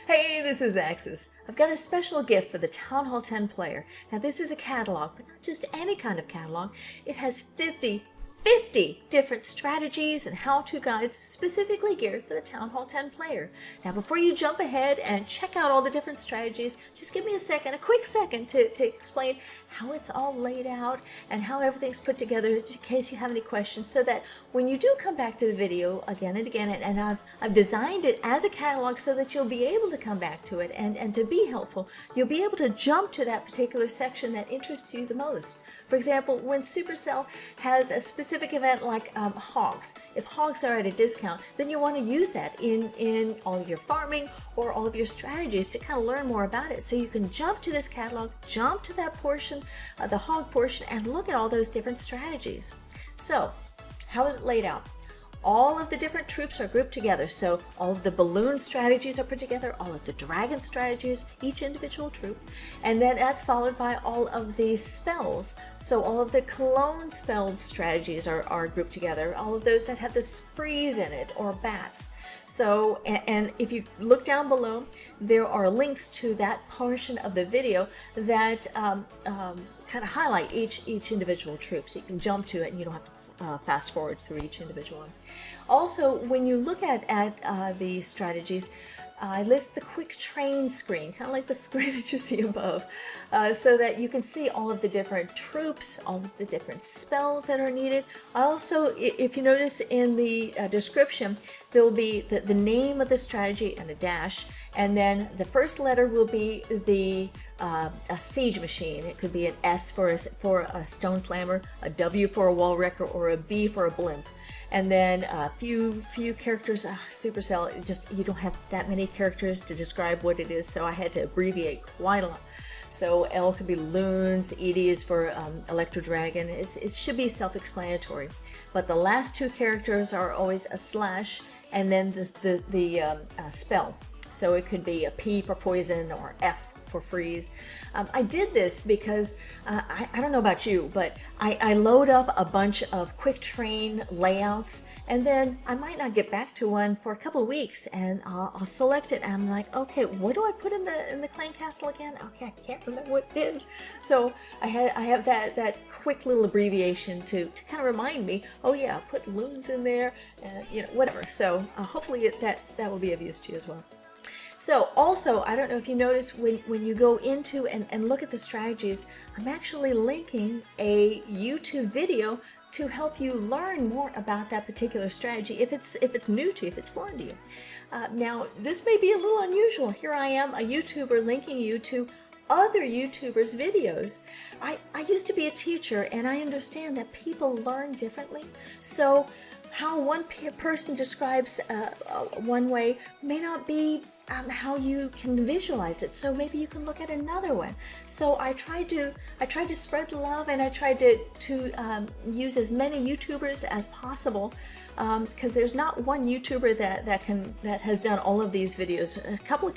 Hey, this is Axys. I've got a special gift for the Town Hall 10 player. Now this is a catalog, but not just any kind of catalog. It has 50 different strategies and how-to guides specifically geared for the Town Hall 10 player. Now before you jump ahead and check out all the different strategies, just give me a quick second to explain how it's all laid out and how everything's put together in case you have any questions, so that when you do come back to the video again and again, and I've designed it as a catalog so that you'll be able to come back to it and to be helpful, you'll be able to jump to that particular section that interests you the most. For example, when Supercell has a specific event like Hogs, if Hogs are at a discount, then you want to use that in all of your farming or all of your strategies to kind of learn more about it. So you can jump to this catalog, jump to that portion, the hog portion, and look at all those different strategies. So how is it laid out? All of the different troops are grouped together. So all of the balloon strategies are put together, all of the dragon strategies, each individual troop. And then that's followed by all of the spells. So all of the clone spell strategies are grouped together. All of those that have the freeze in it or bats. So, and if you look down below, there are links to that portion of the video that kind of highlight each individual troop. So you can jump to it and you don't have to fast forward through each individual one. Also, when you look at the strategies, I list the quick train screen, kind of like the screen that you see above, so that you can see all of the different troops, all of the different spells that are needed. I also, if you notice in the description, there will be the name of the strategy and a dash, and then the first letter will be a siege machine. It could be an S for a stone slammer, a W for a wall wrecker, or a B for a blimp. And then a few characters. Supercell, just you don't have that many characters to describe what it is, so I had to abbreviate quite a lot. So L could be loons, ED is for Electro Dragon. It should be self-explanatory. But the last two characters are always a slash and then the spell. So it could be a P for poison or F for freeze. I did this because I don't know about you, but I load up a bunch of quick train layouts, and then I might not get back to one for a couple of weeks, and I'll select it and I'm like, okay, what do I put in the clan castle again? Okay, I can't remember what it is. So I have that quick little abbreviation to kind of remind me, oh yeah, put loons in there, you know, whatever. So hopefully that will be of use to you as well. So also, I don't know if you notice when you go into and look at the strategies, I'm actually linking a YouTube video to help you learn more about that particular strategy if it's new to you, if it's foreign to you. Now, this may be a little unusual. Here I am, a YouTuber, linking you to other YouTubers' videos. I used to be a teacher, and I understand that people learn differently. So how one person describes one way may not be how you can visualize it. So maybe you can look at another one. So I tried to spread the love, and I tried to use as many YouTubers as possible, because there's not one YouTuber that has done all of these videos. A couple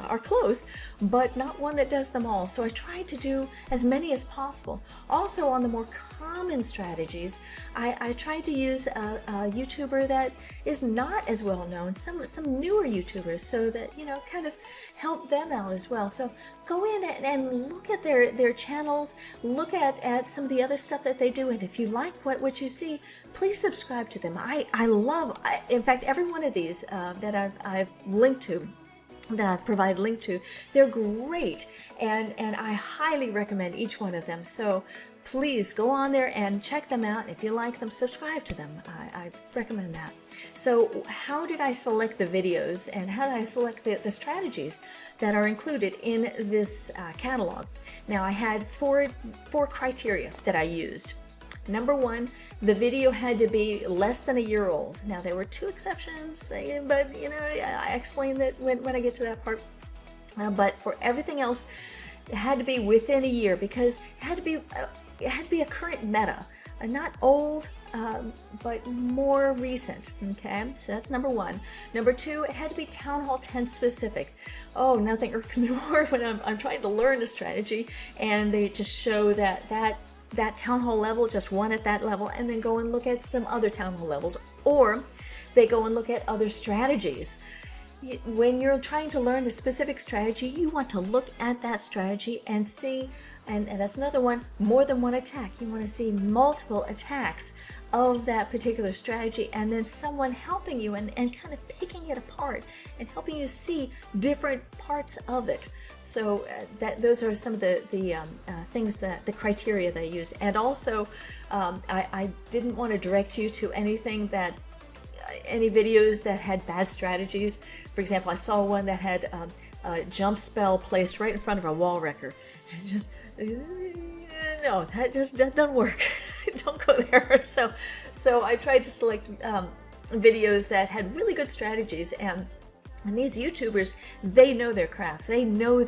are close, but not one that does them all. So I tried to do as many as possible. Also, on the more common strategies, I tried to use a YouTuber that is not as well known, some newer YouTubers, so that, you know, kind of help them out as well. So go in and look at their channels, look at some of the other stuff that they do, and if you like what you see, please subscribe to them. In fact, every one of these that I've linked to, that I've provided link to, they're great, and I highly recommend each one of them. So please go on there and check them out. If you like them, subscribe to them. I recommend that. So how did I select the videos, and how did I select the strategies that are included in this catalog? Now, I had four criteria that I used. Number one, the video had to be less than a year old. Now, there were two exceptions, but you know, I explain that when I get to that part. But for everything else, it had to be within a year, because it had to be a current meta, not old, but more recent. Okay, so that's number one. Number two, it had to be Town Hall 10 specific. Oh, nothing irks me more when I'm trying to learn a strategy and they just show that Town Hall level, just one at that level, and then go and look at some other Town Hall levels, or they go and look at other strategies. when you're trying to learn a specific strategy, you want to look at that strategy and see, and that's another one, more than one attack. You want to see multiple attacks of that particular strategy, and then someone helping you and kind of picking it apart and helping you see different parts of it. So those are some of the things, that the criteria that I use. And also I didn't want to direct you to anything that any videos that had bad strategies. For example, I saw one that had a jump spell placed right in front of a wall wrecker. And just no, that just doesn't work. Don't go there. So I tried to select videos that had really good strategies, and these YouTubers, they know their craft. They know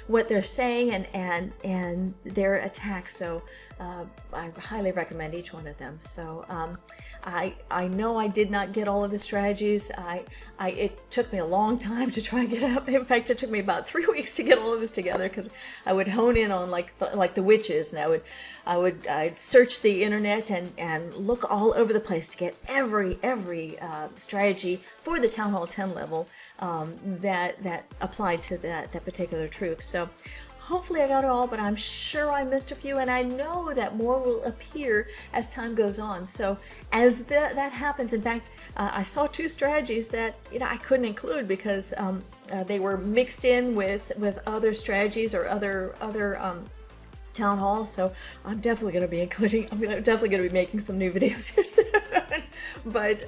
what they're saying and their attacks. So I highly recommend each one of them. So I know I did not get all of the strategies. It took me a long time to try and get up. In fact, it took me about 3 weeks to get all of this together, because I would hone in on like the witches, and I'd search the internet and look all over the place to get every strategy for the Town Hall 10 level that applied to that particular troop. So hopefully I got it all, but I'm sure I missed a few, and I know that more will appear as time goes on. So as that happens, in fact, I saw 2 strategies that I couldn't include because they were mixed in with other strategies or other town halls. So I'm definitely going to be including. I'm definitely going to be making some new videos here soon. But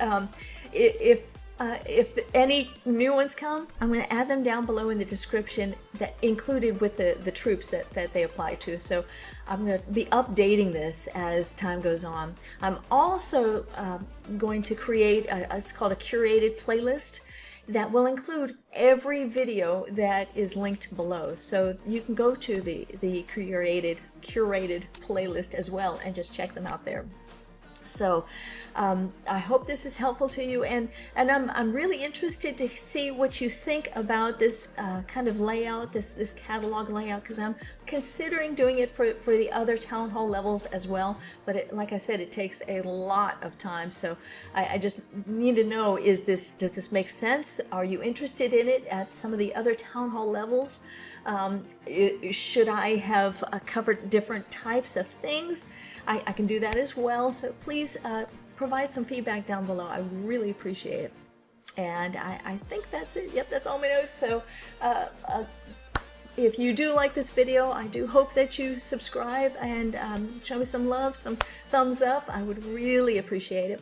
if any new ones come, I'm going to add them down below in the description, that included with the troops that they apply to. So I'm going to be updating this as time goes on. I'm also going to create it's called a curated playlist that will include every video that is linked below. So you can go to the curated playlist as well and just check them out there. So I hope this is helpful to you, and I'm really interested to see what you think about this kind of layout, this catalog layout, because I'm considering doing it for the other town hall levels as well. But like I said, it takes a lot of time. So I just need to know, does this make sense? Are you interested in it at some of the other town hall levels? Should I have covered different types of things? I can do that as well. So please provide some feedback down below. I really appreciate it. And I think that's it. Yep, that's all my notes. So if you do like this video, I do hope that you subscribe and show me some love, some thumbs up. I would really appreciate it.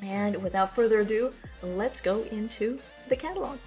And without further ado, let's go into the catalog.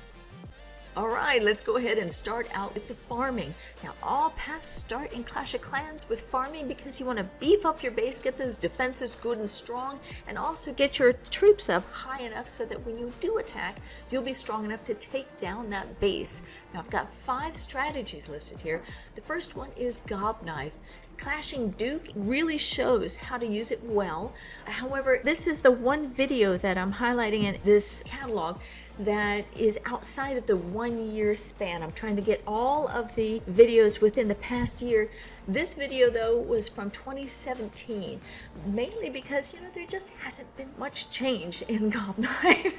Alright, let's go ahead and start out with the farming. Now, all paths start in Clash of Clans with farming, because you want to beef up your base, get those defenses good and strong, and also get your troops up high enough so that when you do attack, you'll be strong enough to take down that base. Now, I've got 5 strategies listed here. The first one is Gob Knife. Clashing Duke really shows how to use it well. However, this is the one video that I'm highlighting in this catalog that is outside of the 1 year span. I'm trying to get all of the videos within the past year. This video, though, was from 2017, mainly because, there just hasn't been much change in Gob Knife.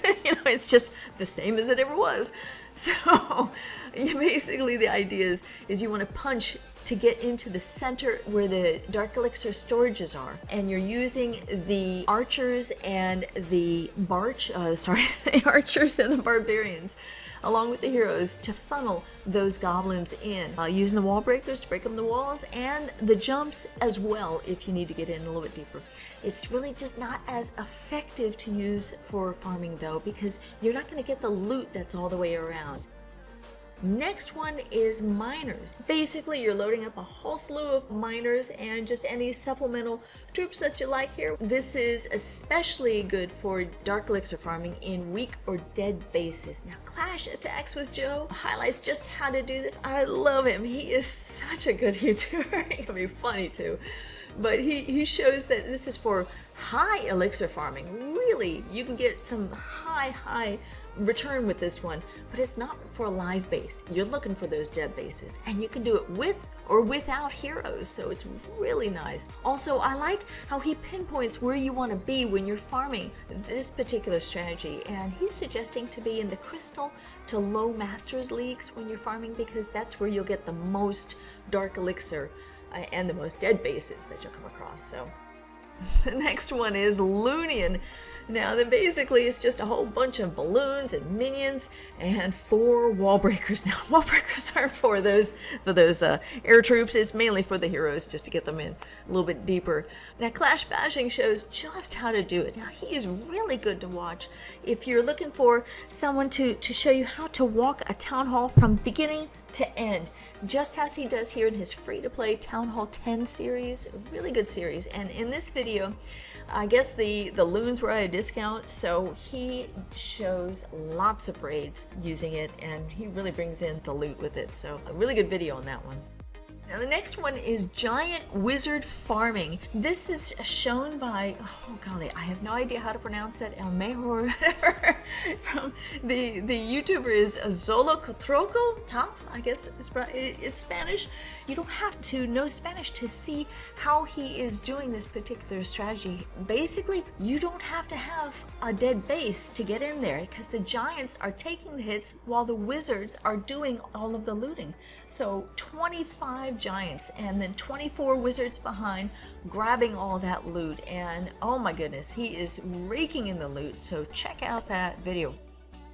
It's just the same as it ever was. So basically the idea is you want to punch to get into the center where the Dark Elixir storages are, and you're using the archers and the the archers and the barbarians along with the heroes to funnel those goblins in, using the wall breakers to break up the walls, and the jumps as well if you need to get in a little bit deeper. It's really just not as effective to use for farming, though, because you're not going to get the loot that's all the way around. Next one is miners. Basically, you're loading up a whole slew of miners and just any supplemental troops that you like here. This is especially good for Dark Elixir farming in weak or dead bases. Now, Clash Attacks with Joe highlights just how to do this. I love him. He is such a good YouTuber. He can be funny too. But he shows that this is for high elixir farming. Really, you can get some high return with this one, but it's not for a live base. You're looking for those dead bases, and you can do it with or without heroes, so it's really nice. Also, I like how he pinpoints where you want to be when you're farming this particular strategy, and he's suggesting to be in the crystal to low masters leagues when you're farming, because that's where you'll get the most dark elixir and the most dead bases that you'll come across. So the next one is Loonion. Now, then basically it's just a whole bunch of balloons and minions and 4 wall breakers. Now, wall breakers aren't for those air troops. It's mainly for the heroes, just to get them in a little bit deeper. Now, Clash Bashing shows just how to do it. Now, he is really good to watch if you're looking for someone to show you how to walk a town hall from beginning to end, just as he does here in his free-to-play Town Hall 10 series. A really good series. And in this video, I guess the loons were at a discount, so he shows lots of raids using it, and he really brings in the loot with it. So a really good video on that one. Now, the next one is Giant Wizard Farming. This is shown by, oh golly, I have no idea how to pronounce that, El Mejor or whatever, from the YouTuber is Zolokotroko, top, I guess it's Spanish. You don't have to know Spanish to see how he is doing this particular strategy. Basically, you don't have to have a dead base to get in there, because the giants are taking the hits while the wizards are doing all of the looting. So 25 giants and then 24 wizards behind grabbing all that loot, and oh my goodness, he is raking in the loot. So check out that video.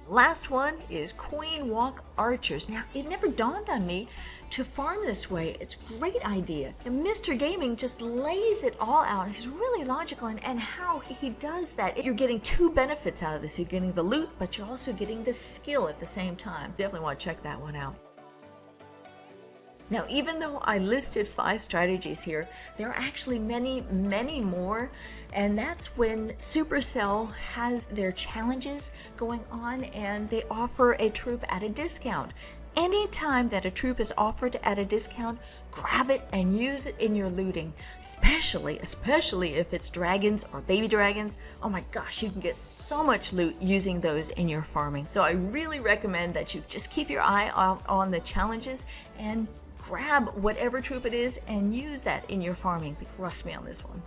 Last one is Queen Walk Archers. Now, it never dawned on me to farm this way. It's a great idea. And Mr. Gaming just lays it all out. He's really logical in and how he does that. You're getting 2 benefits out of this. You're getting the loot, but you're also getting the skill at the same time. Definitely want to check that one out. Now, even though I listed 5 strategies here, there are actually many, many more, and that's when Supercell has their challenges going on and they offer a troop at a discount. Anytime that a troop is offered at a discount, grab it and use it in your looting, especially if it's dragons or baby dragons. Oh my gosh, you can get so much loot using those in your farming. So I really recommend that you just keep your eye out on the challenges and grab whatever troop it is and use that in your farming. Trust me on this one.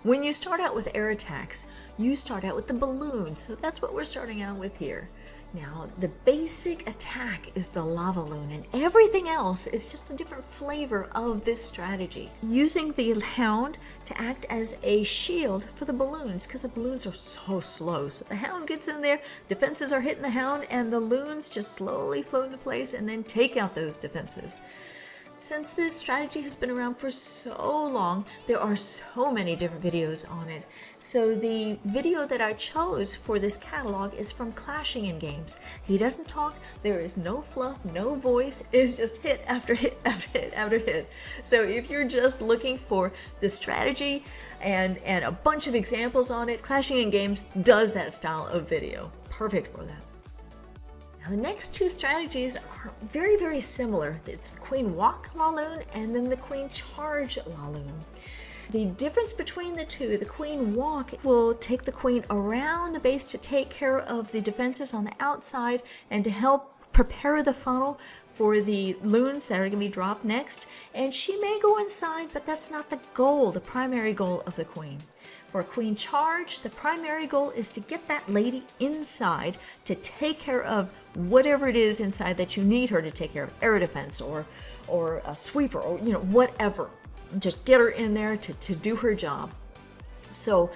When you start out with air attacks, you start out with the balloon. So that's what we're starting out with here. Now, the basic attack is the LavaLoon, and everything else is just a different flavor of this strategy. Using the Hound to act as a shield for the balloons, because the balloons are so slow. So the Hound gets in there, defenses are hitting the Hound, and the loons just slowly float into place and then take out those defenses. Since this strategy has been around for so long, there are so many different videos on it. So the video that I chose for this catalog is from Clashing in Games. He doesn't talk, there is no fluff, no voice, it's just hit after hit after hit after hit. So if you're just looking for the strategy and a bunch of examples on it, Clashing in Games does that style of video. Perfect for that. Now, the next 2 strategies are very, very similar. It's the Queen Walk LaLoon and then the Queen Charge LaLoon. The difference between the 2, the Queen Walk will take the queen around the base to take care of the defenses on the outside and to help prepare the funnel for the loons that are going to be dropped next. And she may go inside, but that's not the goal, the primary goal of the queen. For Queen Charge, the primary goal is to get that lady inside to take care of whatever it is inside that you need her to take care of, air defense or a sweeper or whatever. Just get her in there to do her job. So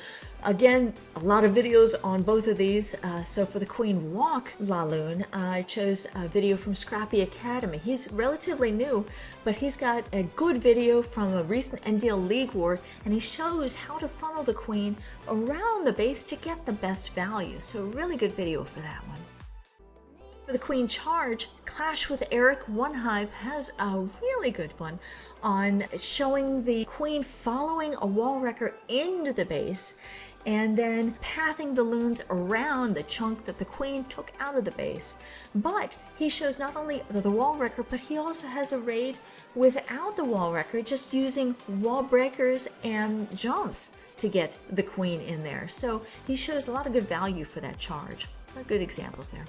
again, a lot of videos on both of these. So for the Queen Walk LaLoon, I chose a video from Scrappy Academy. He's relatively new, but he's got a good video from a recent NDL League War, and he shows how to funnel the queen around the base to get the best value. So really good video for that one. For the Queen Charge, Clash with Eric One Hive has a really good one on showing the queen following a wall wrecker into the base and then pathing the loons around the chunk that the queen took out of the base. But he shows not only the wall wrecker, but he also has a raid without the wall wrecker, just using wall breakers and jumps to get the queen in there. So he shows a lot of good value for that charge. Good examples there.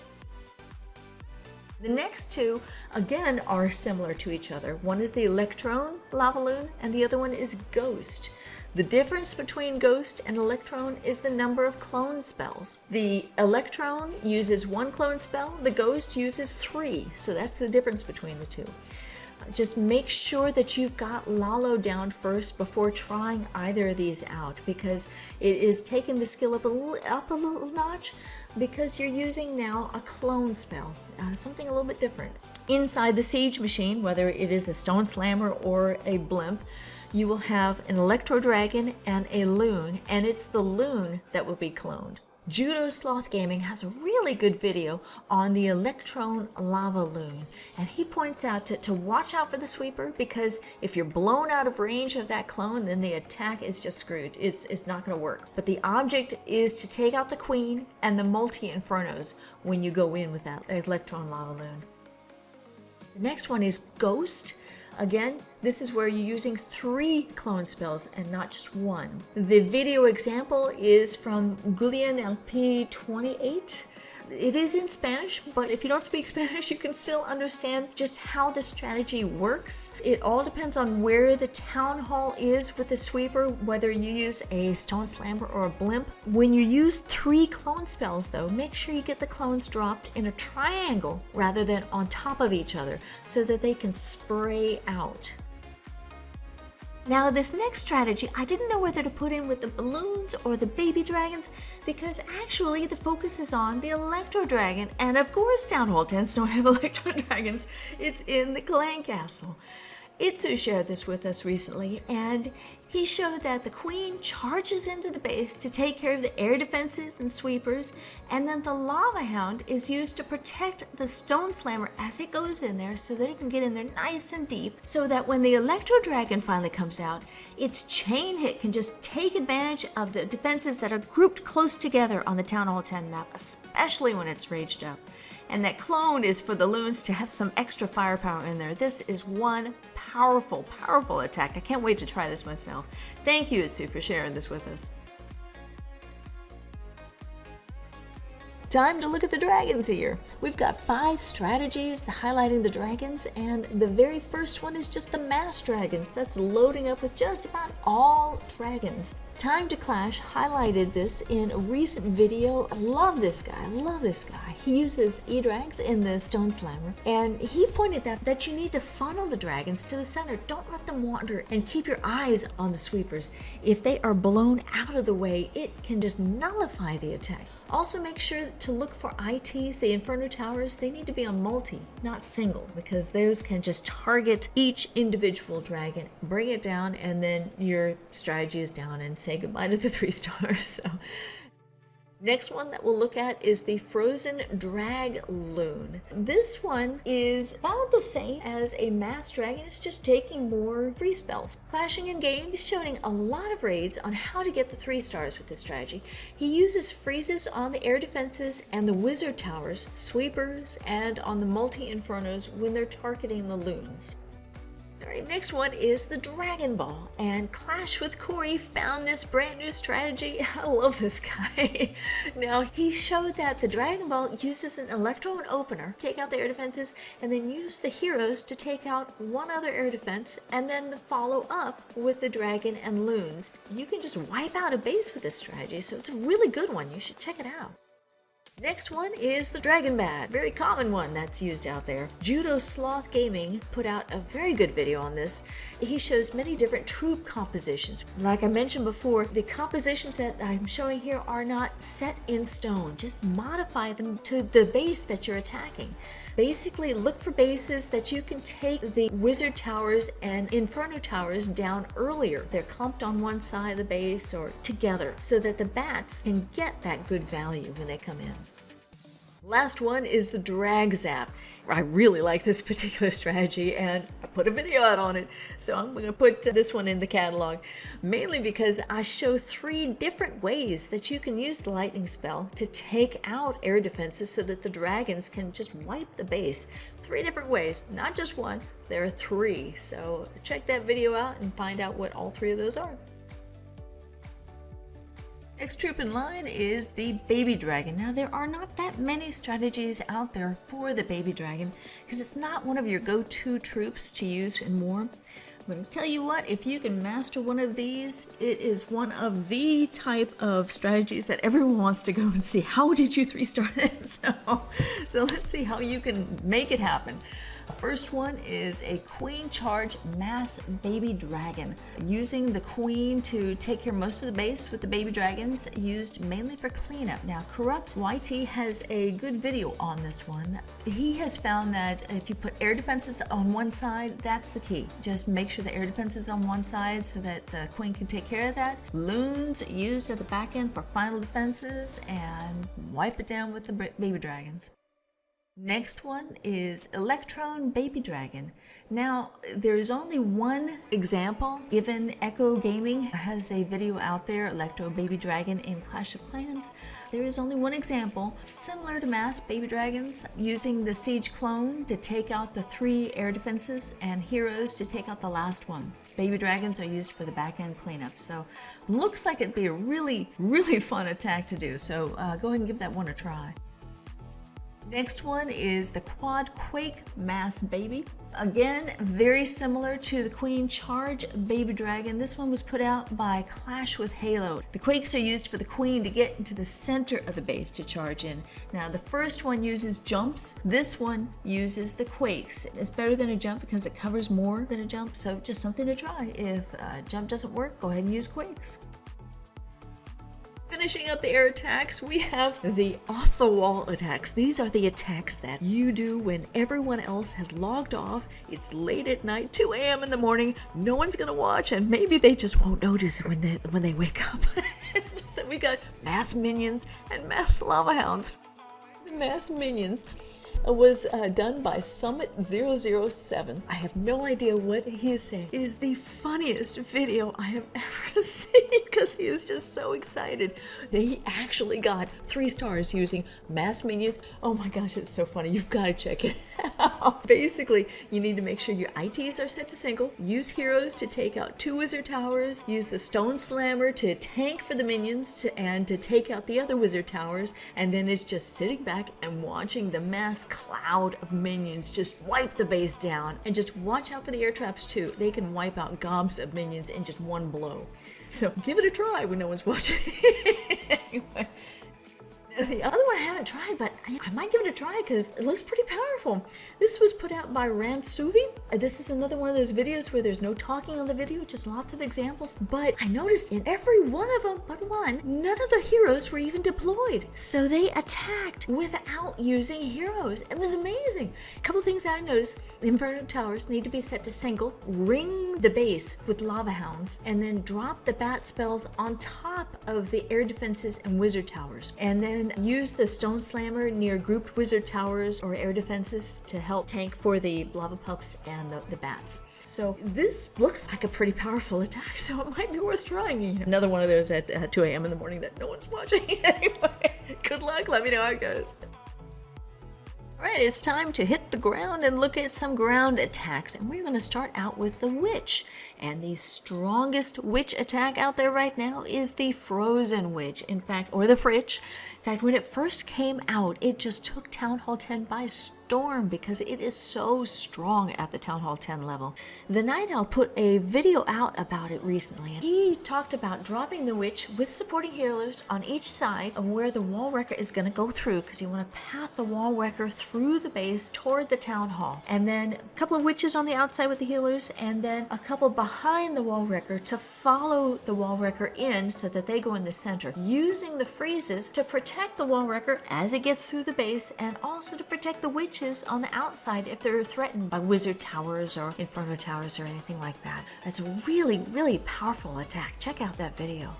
The next two, again, are similar to each other. One is the Electrone, LavaLoon, and the other one is Ghost. The difference between Ghost and Electrone is the number of clone spells. The Electrone uses 1 clone spell, the Ghost uses 3, so that's the difference between the two. Just make sure that you've got LaLoon down first before trying either of these out, because it is taking the skill up a little notch, because you're using now a clone spell, something a little bit different. Inside the siege machine, whether it is a stone slammer or a blimp, you will have an Electro Dragon and a Loon, and it's the Loon that will be cloned. Judo Sloth Gaming has a really good video on the Electrone LavaLoon, and he points out to watch out for the sweeper, because if you're blown out of range of that clone, then the attack is just screwed. It's not going to work. But the object is to take out the queen and the multi-infernos when you go in with that Electrone LavaLoon. The next one is Ghost. Again, this is where you're using 3 clone spells and not just 1. The video example is from Loonion LP28. It is in Spanish, but if you don't speak Spanish, you can still understand just how the strategy works. It all depends on where the town hall is with the sweeper, whether you use a stone slammer or a blimp. When you use 3 clone spells though, make sure you get the clones dropped in a triangle rather than on top of each other, so that they can spray out. Now this next strategy, I didn't know whether to put in with the balloons or the baby dragons, because actually the focus is on the Electro Dragon, and of course Town Hall 10s don't have Electro Dragons. It's in the clan castle. Itsu shared this with us recently, and he showed that the queen charges into the base to take care of the air defenses and sweepers, and then the Lava Hound is used to protect the Stone Slammer as it goes in there, so that it can get in there nice and deep, so that when the Electro Dragon finally comes out, its chain hit can just take advantage of the defenses that are grouped close together on the Town Hall 10 map, especially when it's raged up. And that clone is for the loons to have some extra firepower in there. This is one powerful, powerful attack. I can't wait to try this myself. Thank you, Itsu, for sharing this with us. Time to look at the dragons here. We've got 5 strategies highlighting the dragons, and the very first one is just the mass dragons. That's loading up with just about all dragons. Time to Clash highlighted this in a recent video. I love this guy. I love this guy. He uses E-Drags in the Stone Slammer, and he pointed out that you need to funnel the dragons to the center. Don't let them wander, and keep your eyes on the sweepers. If they are blown out of the way, it can just nullify the attack. Also make sure to look for ITs, the Inferno Towers. They need to be on multi, not single, because those can just target each individual dragon, bring it down, and then your strategy is down and say goodbye to the 3 stars. So next one that we'll look at is the Frozen DragLoon. This one is about the same as a mass dragon. It's just taking more free spells. Clashing in game, he's showing a lot of raids on how to get the 3 stars with this strategy. He uses freezes on the air defenses and the wizard towers, sweepers, and on the multi-infernos when they're targeting the loons. Alright, next one is the Dragon Ball, and Clash with Corey found this brand new strategy. I love this guy. Now, he showed that the Dragon Ball uses an Electrone opener, take out the air defenses, and then use the heroes to take out one other air defense, and then follow up with the dragon and loons. You can just wipe out a base with this strategy, so it's a really good one. You should check it out. Next one is the DragBat, very common one that's used out there. Judo Sloth Gaming put out a very good video on this. He shows many different troop compositions. Like I mentioned before, the compositions that I'm showing here are not set in stone. Just modify them to the base that you're attacking. Basically, look for bases that you can take the wizard towers and inferno towers down earlier. They're clumped on one side of the base or together, so that the bats can get that good value when they come in. Last one is the DragZap. I really like this particular strategy, and I put a video out on it, so I'm going to put this one in the catalog, mainly because I show 3 different ways that you can use the lightning spell to take out air defenses so that the dragons can just wipe the base. 3 different ways, not just one, there are 3, so check that video out and find out what all 3 of those are. Next troop in line is the baby dragon. Now there are not that many strategies out there for the baby dragon because it's not one of your go-to troops to use in war. I'm going to tell you what, if you can master one of these, it is one of the type of strategies that everyone wants to go and see. How did you 3-star it? So let's see how you can make it happen. The first one is a queen charge mass baby dragon. Using the queen to take care of most of the base with the baby dragons, used mainly for cleanup. Now, Corrupt YT has a good video on this one. He has found that if you put air defenses on one side, that's the key. Just make sure the air defense is on one side so that the queen can take care of that. Loons used at the back end for final defenses and wipe it down with the baby dragons. Next one is Electrone Baby Dragon. Now, there is only one example given. Echo Gaming has a video out there, Electro Baby Dragon in Clash of Clans. There is only one example, similar to Mass Baby Dragons, using the Siege clone to take out the 3 air defenses and heroes to take out the last one. Baby Dragons are used for the back end cleanup, so looks like it'd be a really fun attack to do, so go ahead and give that one a try. Next one is the Quad Quake Mass Baby. Again, very similar to the Queen Charge Baby Dragon. This one was put out by Clash with Halo. The Quakes are used for the Queen to get into the center of the base to charge in. Now, the first one uses jumps. This one uses the Quakes. It's better than a jump because it covers more than a jump, so just something to try. If a jump doesn't work, go ahead and use Quakes. Finishing up the air attacks, we have the off-the-wall attacks. These are the attacks that you do when everyone else has logged off. It's late at night, 2 a.m. in the morning. No one's gonna watch, and maybe they just won't notice when they wake up. So we got mass minions and mass lava hounds. The mass minions was done by Summit007. I have no idea what he is saying. It is the funniest video I have ever seen because he is just so excited that he actually got 3 stars using mass minions. Oh my gosh, it's so funny. You've got to check it out. Basically, you need to make sure your ITs are set to single, use heroes to take out 2 wizard towers, use the stone slammer to tank for the minions and to take out the other wizard towers, and then it's just sitting back and watching the mass cloud of minions just wipe the base down. And just watch out for the air traps too. They can wipe out gobs of minions in just one blow. So give it a try when no one's watching. Anyway. The other one I haven't tried, but I might give it a try because it looks pretty powerful. This was put out by Ransuvi. This is another one of those videos where there's no talking on the video, just lots of examples. But I noticed in every one of them but one, none of the heroes were even deployed. So they attacked without using heroes. It was amazing. A couple things I noticed. The Inferno Towers need to be set to single, ring the base with Lava Hounds, and then drop the bat spells on top of the air defenses and wizard towers. And then use the Stone Slammer near grouped wizard towers or air defenses to help tank for the lava pups and the bats. So this looks like a pretty powerful attack, so it might be worth trying. Another one of those at 2 a.m. in the morning that no one's watching. Anyway, good luck. Let me know how it goes. Alright, it's time to hit the ground and look at some ground attacks. And we're going to start out with the Witch. And the strongest witch attack out there right now is the Frozen Witch, in fact, or the Fritch. In fact, when it first came out, it just took Town Hall 10 by storm because it is so strong at the Town Hall 10 level. The Night Owl put a video out about it recently. He talked about dropping the Witch with supporting healers on each side of where the wall wrecker is going to go through because you want to path the wall wrecker through the base toward the Town Hall. And then a couple of witches on the outside with the healers, and then a couple behind the wall wrecker to follow the wall wrecker in so that they go in the center, using the freezes to protect the wall wrecker as it gets through the base, and also to protect the witches on the outside if they're threatened by wizard towers or inferno towers or anything like that. That's a really powerful attack. Check out that video.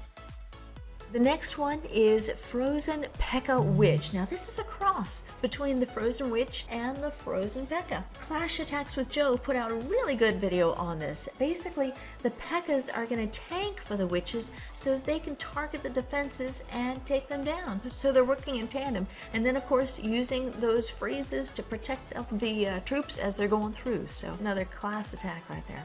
The next one is Frozen Pekka Witch. Now this is a cross between the Frozen Witch and the Frozen Pekka. Clash Attacks with Joe put out a really good video on this. Basically, the Pekkas are going to tank for the witches so that they can target the defenses and take them down. So they're working in tandem. And then of course using those freezes to protect the troops as they're going through. So another class attack right there.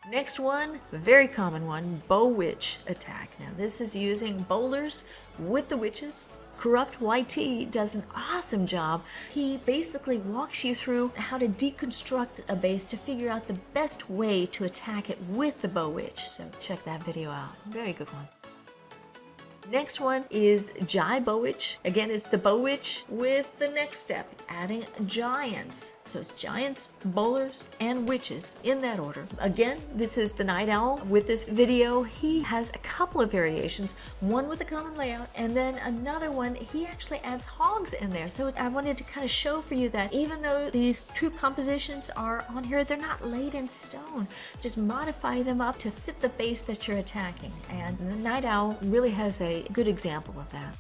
Next one, very common one, Bowitch attack. Now this is using bowlers with the witches. Corrupt YT does an awesome job. He basically walks you through how to deconstruct a base to figure out the best way to attack it with the Bowitch. So check that video out. Very good one. Next one is Gibowitch. Again, it's the Bowitch with the next step, adding giants. So it's giants, bowlers, and witches in that order. Again, this is the Night Owl with this video. He has a couple of variations, one with a common layout, and then another one, he actually adds hogs in there. So I wanted to kind of show for you that even though these troop compositions are on here, they're not laid in stone. Just modify them up to fit the base that you're attacking. And the Night Owl really has a good example of that.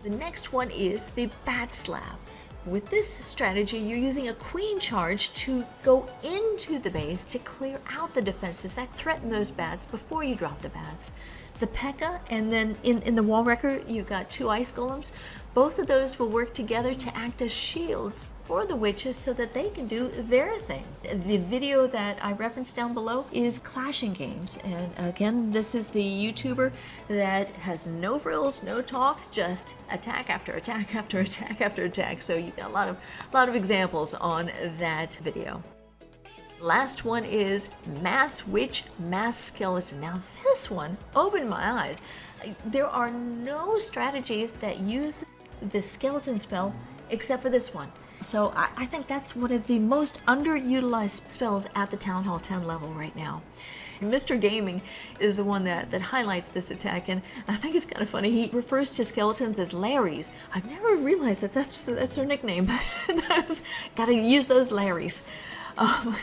The next one is the Bat Slab. With this strategy, you're using a queen charge to go into the base to clear out the defenses that threaten those bats before you drop the bats. The Pekka, and then in the wall wrecker, you've got 2 ice golems. Both of those will work together to act as shields for the witches so that they can do their thing. The video that I referenced down below is Clashing Games. And again, this is the YouTuber that has no frills, no talk, just attack after attack after attack after attack. So you got a lot of examples on that video. Last one is Mass Witch, Mass Skeleton. Now this one opened my eyes. There are no strategies that use the skeleton spell except for this one. So I think that's one of the most underutilized spells at the Town Hall 10 level right now. Mr. Gaming is the one that highlights this attack, and I think it's kind of funny. He refers to skeletons as Larrys. I've never realized that that's their nickname. Gotta use those Larrys.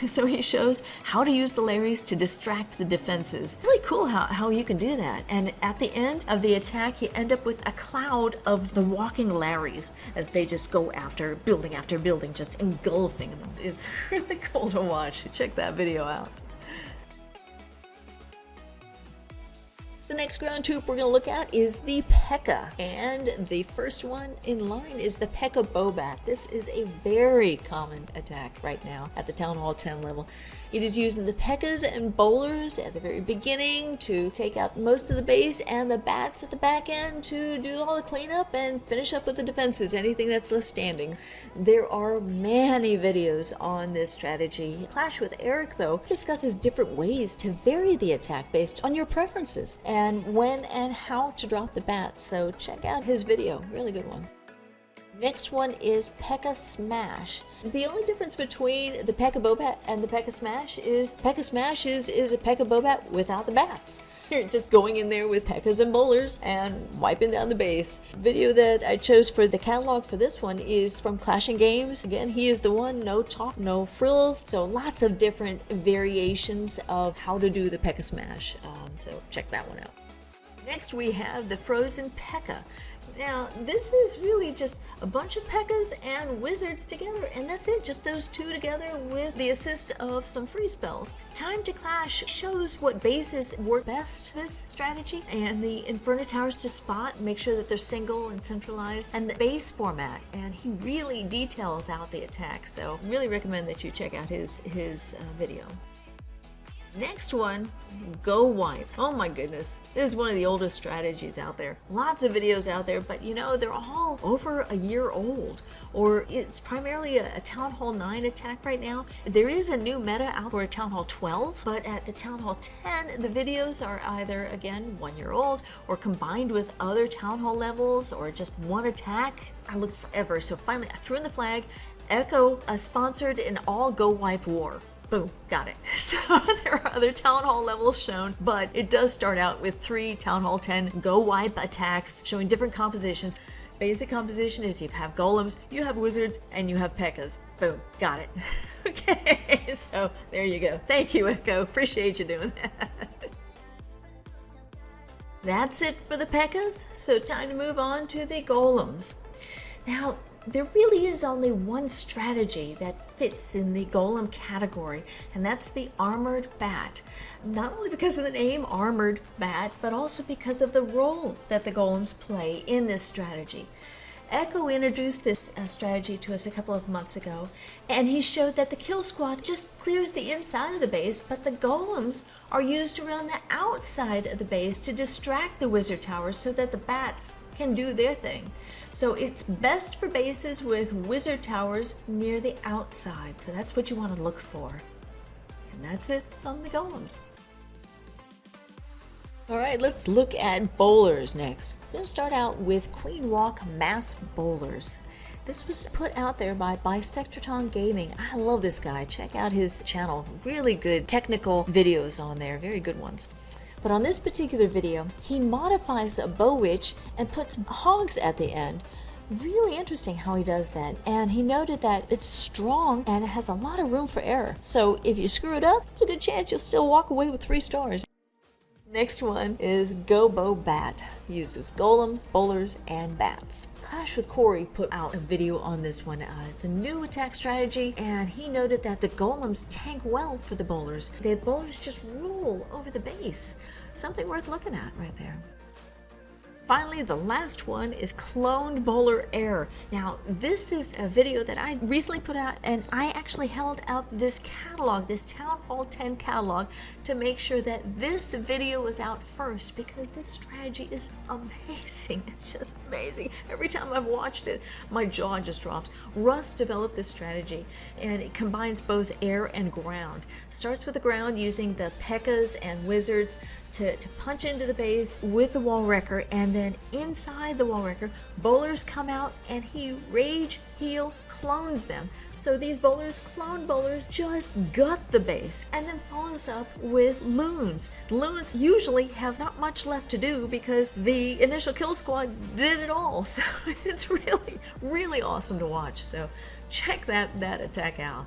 So he shows how to use the Larrys to distract the defenses. Really cool how you can do that. And at the end of the attack, you end up with a cloud of the walking Larrys as they just go after building, just engulfing them. It's really cool to watch. Check that video out. The next ground troop we're going to look at is the Pekka, and the first one in line is the Pekka BoBat. This is a very common attack right now at the Town Hall 10 level. It is using the Pekkas and bowlers at the very beginning to take out most of the base, and the bats at the back end to do all the cleanup and finish up with the defenses, anything that's left standing. There are many videos on this strategy. Clash with Eric, though, discusses different ways to vary the attack based on your preferences and when and how to drop the bats, so check out his video, really good one. Next one is Pekka Smash. The only difference between the Pekka BoBat and the Pekka Smash is a Pekka BoBat without the bats. You're just going in there with Pekkas and bowlers and wiping down the base. Video that I chose for the catalog for this one is from Clashing Games. Again, he is the one, no talk, no frills, so lots of different variations of how to do the Pekka Smash. So check that one out. Next we have the Frozen Pekka. Now, this is really just a bunch of Pekkas and wizards together, and that's it, just those two together with the assist of some free spells. Time to Clash shows what bases work best this strategy, and the Inferno Towers to spot, make sure that they're single and centralized, and the base format, and he really details out the attack, so really recommend that you check out his video. Next one, GoWiPe. Oh my goodness, this is one of the oldest strategies out there. Lots of videos out there, but you know, they're all over a year old, or it's primarily a Town Hall 9 attack right now. There is a new meta out for a Town Hall 12, but at the Town Hall 10, the videos are either, again, 1 year old, or combined with other Town Hall levels, or just one attack. I looked forever, so finally I threw in the flag. Echo sponsored an all GoWiPe war. Boom, got it. So there are other Town Hall levels shown, but it does start out with 3 Town Hall 10 GoWiPe attacks showing different compositions. Basic composition is you have golems, you have wizards, and you have Pekkas. Boom, got it. Okay, so there you go. Thank you, Echo. Appreciate you doing that. That's it for the Pekkas, so time to move on to the golems. Now, there really is only one strategy that fits in the golem category, and that's the armored bat. Not only because of the name armored bat, but also because of the role that the golems play in this strategy. Echo introduced this strategy to us a couple of months ago, and he showed that the kill squad just clears the inside of the base, but the golems are used around the outside of the base to distract the wizard towers so that the bats can do their thing. So it's best for bases with wizard towers near the outside, so that's what you want to look for. And that's it on the golems. Alright, let's look at bowlers next. I'm going to start out with Queen Walk Mass Bowlers. This was put out there by Bisectorton Gaming. I love this guy. Check out his channel. Really good technical videos on there. Very good ones. But on this particular video, he modifies a Bowitch and puts Hogs at the end. Really interesting how he does that. And he noted that it's strong and it has a lot of room for error. So if you screw it up, there's a good chance you'll still walk away with 3 stars. Next one is GoBoBat. Uses golems, bowlers, and bats. Clash with Corey put out a video on this one. It's a new attack strategy, and he noted that the golems tank well for the bowlers. The bowlers just rule over the base. Something worth looking at right there. Finally, the last one is Cloned Bowler Error. Now, this is a video that I recently put out, and I actually held up this catalog, this Town Hall 10 catalog, to make sure that this video was out first, because this strategy is amazing. It's just amazing. Every time I've watched it, my jaw just drops. Russ developed this strategy, and it combines both air and ground. Starts with the ground using the Pekkas and wizards to punch into the base with the wall wrecker, and then inside the wall wrecker, bowlers come out and he rage heal clones them. So these clone bowlers just gut the base, and then follows up with loons. Loons usually have not much left to do because the initial kill squad did it all. So it's really, really awesome to watch. So check that attack out.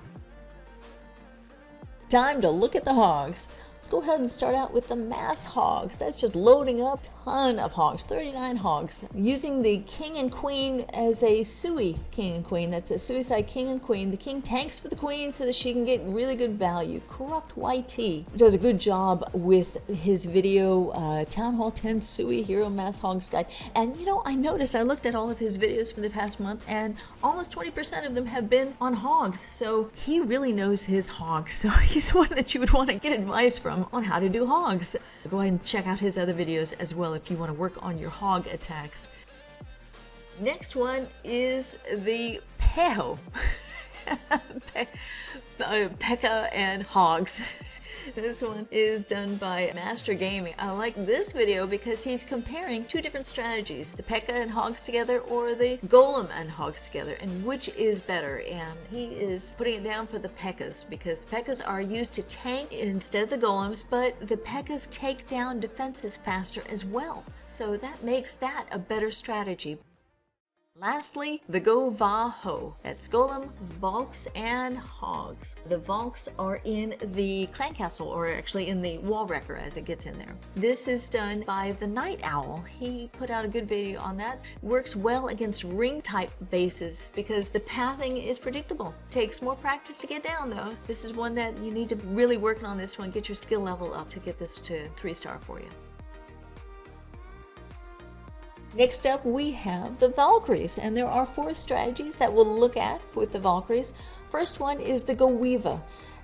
Time to look at the hogs. Let's go ahead and start out with the mass hogs. That's just loading up a ton of hogs, 39 hogs. Using the king and queen as a sui king and queen. That's a suicide king and queen. The king tanks for the queen so that she can get really good value. Corrupt YT does a good job with his video, Town Hall 10 Sui Hero Mass Hogs Guide. And you know, I noticed, I looked at all of his videos from the past month, and almost 20% of them have been on hogs. So he really knows his hogs. So he's one that you would want to get advice from on how to do hogs. Go ahead and check out his other videos as well if you want to work on your hog attacks. Next one is the PeHo. Pekka and Hogs. This one is done by Master Gaming. I like this video because he's comparing 2 different strategies, the Pekka and Hogs together or the Golem and Hogs together, and which is better. And he is putting it down for the Pekkas because the Pekkas are used to tank instead of the Golems, but the Pekkas take down defenses faster as well. So that makes that a better strategy. Lastly, the GoVaHo. That's Golem, VALKS, and Hogs. The VALKS are in the clan castle, or actually in the wall wrecker as it gets in there. This is done by the Night Owl. He put out a good video on that. Works well against ring type bases because the pathing is predictable. Takes more practice to get down though. This is one that you need to really work on this one, get your skill level up to get this to 3-star for you. Next up, we have the Valkyries, and there are 4 strategies that we'll look at with the Valkyries. First one is the GoWiVa.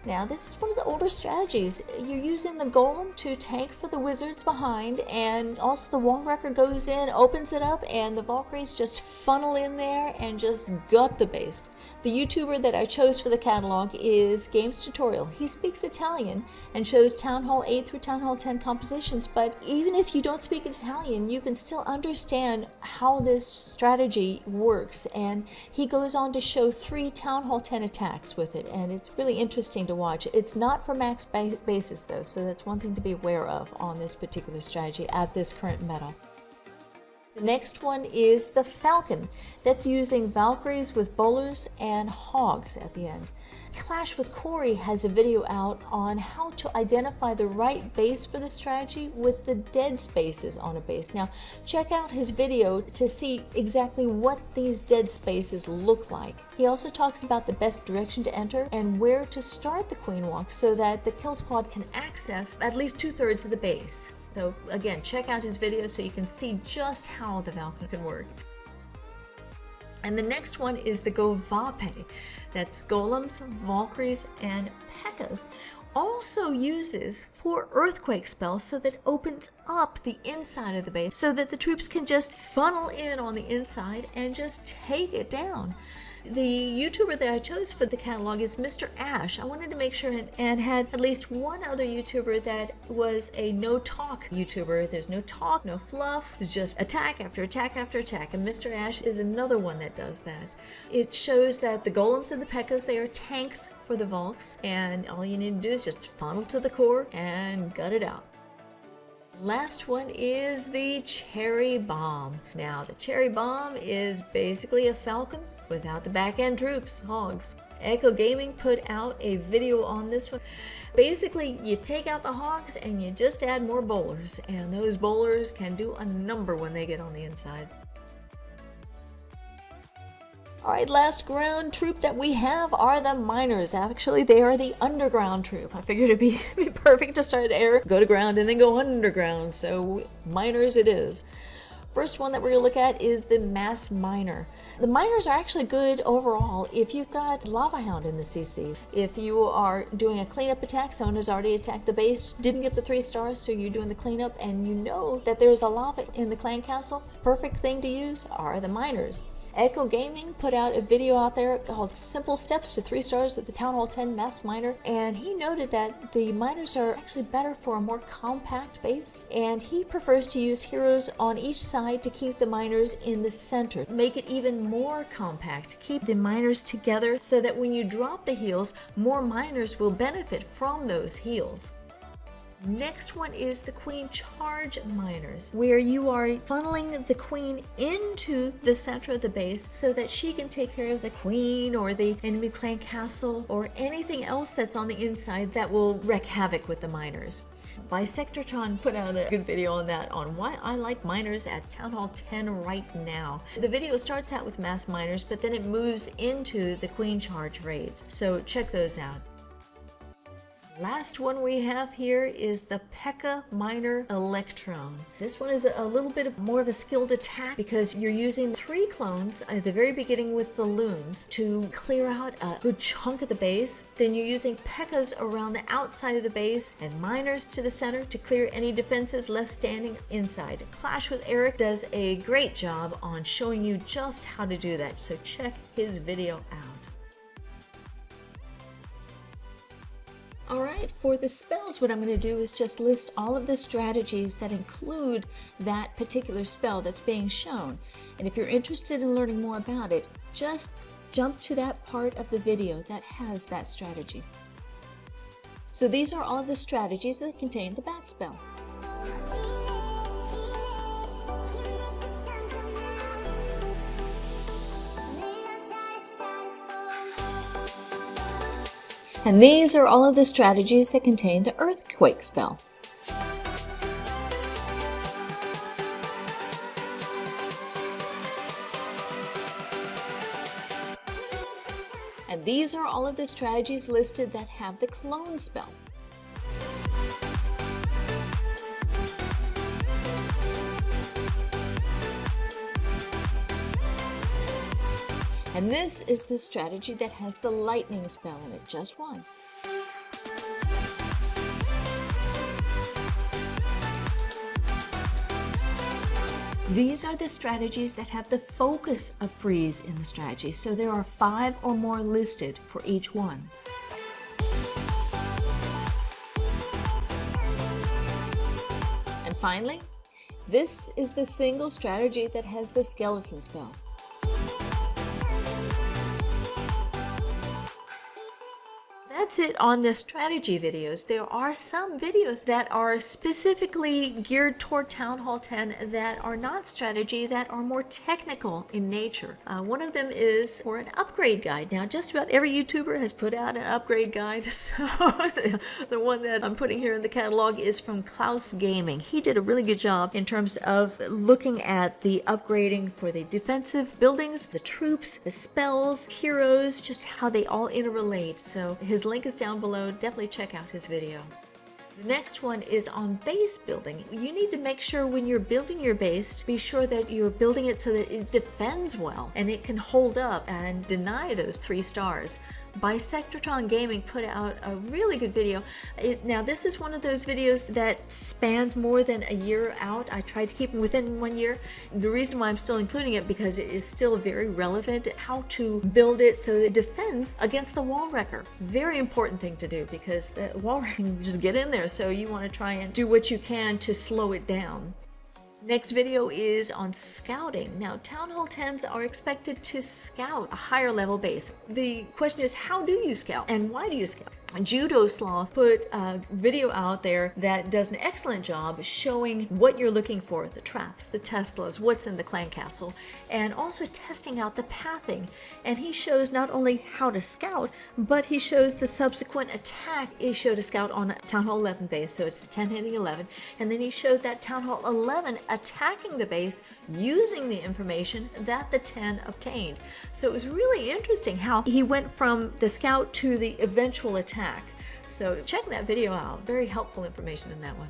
Now, this is one of the older strategies. You're using the Golem to tank for the wizards behind, and also the wall wrecker goes in, opens it up, and the Valkyries just funnel in there and just gut the base. The YouTuber that I chose for the catalog is Games Tutorial. He speaks Italian and shows Town Hall 8 through Town Hall 10 compositions, but even if you don't speak Italian, you can still understand how this strategy works. And he goes on to show 3 Town Hall 10 attacks with it, and it's really interesting to watch. It's not for max bases though, so that's one thing to be aware of on this particular strategy at this current meta. The next one is the Falcon. That's using Valkyries with bowlers and hogs at the end. Clash with Corey has a video out on how to identify the right base for the strategy with the dead spaces on a base. Now, check out his video to see exactly what these dead spaces look like. He also talks about the best direction to enter and where to start the queen walk so that the kill squad can access at least 2/3 of the base. So again, check out his video so you can see just how the Falcon can work. And the next one is the GoVaPe. That's Golems, Valkyries, and Pekkas. Also uses 4 earthquake spells, so that opens up the inside of the base so that the troops can just funnel in on the inside and just take it down. The YouTuber that I chose for the catalog is Mr. Ash. I wanted to make sure and had at least one other YouTuber that was a no-talk YouTuber. There's no talk, no fluff. It's just attack after attack after attack. And Mr. Ash is another one that does that. It shows that the Golems and the Pekkas, they are tanks for the VALKS. And all you need to do is just funnel to the core and gut it out. Last one is the Cherry Bomb. Now, the Cherry Bomb is basically a Falcon without the back-end troops, Hogs. Echo Gaming put out a video on this one. Basically, you take out the Hogs and you just add more bowlers, and those bowlers can do a number when they get on the inside. Alright, last ground troop that we have are the miners. Actually, they are the underground troop. I figured it'd be perfect to start air, go to ground, and then go underground. So, miners it is. First one that we're going to look at is the Mass Miner. The miners are actually good overall if you've got LavaHound in the CC. If you are doing a cleanup attack, someone has already attacked the base, didn't get the 3 stars, so you're doing the cleanup, and you know that there's a lava in the clan castle, perfect thing to use are the miners. Echo Gaming put out a video out there called Simple Steps to 3 stars with the Town Hall 10 Mass Miner, and he noted that the miners are actually better for a more compact base, and he prefers to use heroes on each side to keep the miners in the center. Make it even more compact. Keep the miners together so that when you drop the heals, more miners will benefit from those heals. Next one is the Queen Charge Miners, where you are funneling the Queen into the center of the base so that she can take care of the Queen or the enemy clan castle or anything else that's on the inside that will wreak havoc with the miners. Bisectorton put out a good video on that, on why I like miners at Town Hall 10 right now. The video starts out with mass miners, but then it moves into the Queen Charge raids, so check those out. Last one we have here is the Pekka Miner Electrone. This one is a little bit more of a skilled attack because you're using 3 clones at the very beginning with the loons to clear out a good chunk of the base. Then you're using Pekkas around the outside of the base and miners to the center to clear any defenses left standing inside. Clash with Eric does a great job on showing you just how to do that, so check his video out. Alright, for the spells, what I'm going to do is just list all of the strategies that include that particular spell that's being shown. And if you're interested in learning more about it, just jump to that part of the video that has that strategy. So these are all of the strategies that contain the Bat spell. And these are all of the strategies that contain the Earthquake spell. And these are all of the strategies listed that have the Clone spell. And this is the strategy that has the lightning spell in it, just one. These are the strategies that have the focus of freeze in the strategy, so there are 5 or more listed for each one. And finally, this is the single strategy that has the skeleton spell. That's it on the strategy videos. There are some videos that are specifically geared toward Town Hall 10 that are not strategy, that are more technical in nature. One of them is for an upgrade guide. Now, just about every YouTuber has put out an upgrade guide, so the one that I'm putting here in the catalog is from Klaus Gaming. He did a really good job in terms of looking at the upgrading for the defensive buildings, the troops, the spells, heroes, just how they all interrelate. So his link is down below. Definitely check out his video. The next one is on base building. You need to make sure when you're building your base, be sure that you're building it so that it defends well and it can hold up and deny those 3 stars. Bisectortron Gaming put out a really good video. Now this is one of those videos that spans more than a year out. I tried to keep them within 1 year. The reason why I'm still including it because it is still very relevant how to build it so it defends against the wall wrecker. Very important thing to do because the wall wrecker can just get in there, so you want to try and do what you can to slow it down. Next video is on scouting. Now, Town Hall 10s are expected to scout a higher level base. The question is, how do you scout and why do you scout? Judo Sloth put a video out there that does an excellent job showing what you're looking for, the traps, the Teslas, what's in the clan castle, and also testing out the pathing. And he shows not only how to scout, but he shows the subsequent attack. He showed a scout on Town Hall 11 base, so it's 10 hitting 11, and then he showed that Town Hall 11 attacking the base using the information that the 10 obtained. So it was really interesting how he went from the scout to the eventual attack. So check that video out. Very helpful information in that one.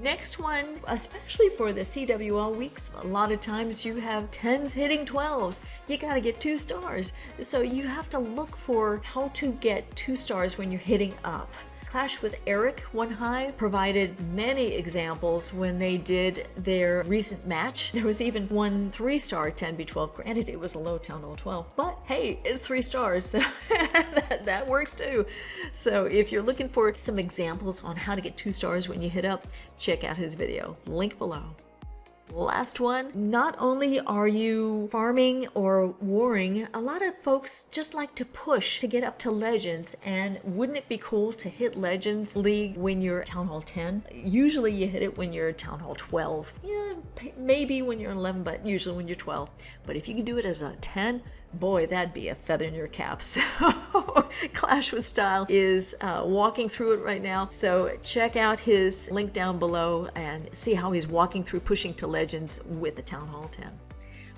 Next one, especially for the CWL weeks, a lot of times you have 10s hitting 12s. You got to get 2 stars. So you have to look for how to get 2 stars when you're hitting up. Clash with Eric One High provided many examples when they did their recent match. There was even one 3-star 10v12. Granted, it was a low Town Hall 12, but hey, it's 3 stars, so that works too. So if you're looking for some examples on how to get 2 stars when you hit up, check out his video. Link below. Last one, not only are you farming or warring, a lot of folks just like to push to get up to Legends, and wouldn't it be cool to hit Legends League when you're Town Hall 10? Usually you hit it when you're Town Hall 12. Yeah, maybe when you're 11, but usually when you're 12. But if you can do it as a 10, boy, that'd be a feather in your cap. So Clash with Style is walking through it right now. So check out his link down below and see how he's walking through pushing to Legends with the Town Hall 10.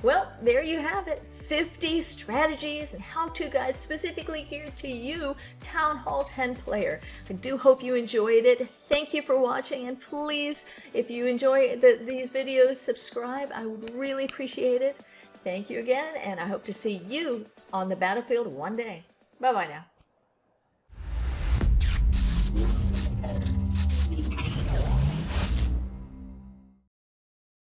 Well, there you have it. 50 strategies and how-to guides specifically geared to you, Town Hall 10 player. I do hope you enjoyed it. Thank you for watching, and please, if you enjoy these videos, subscribe. I would really appreciate it. Thank you again, and I hope to see you on the battlefield one day. Bye-bye now.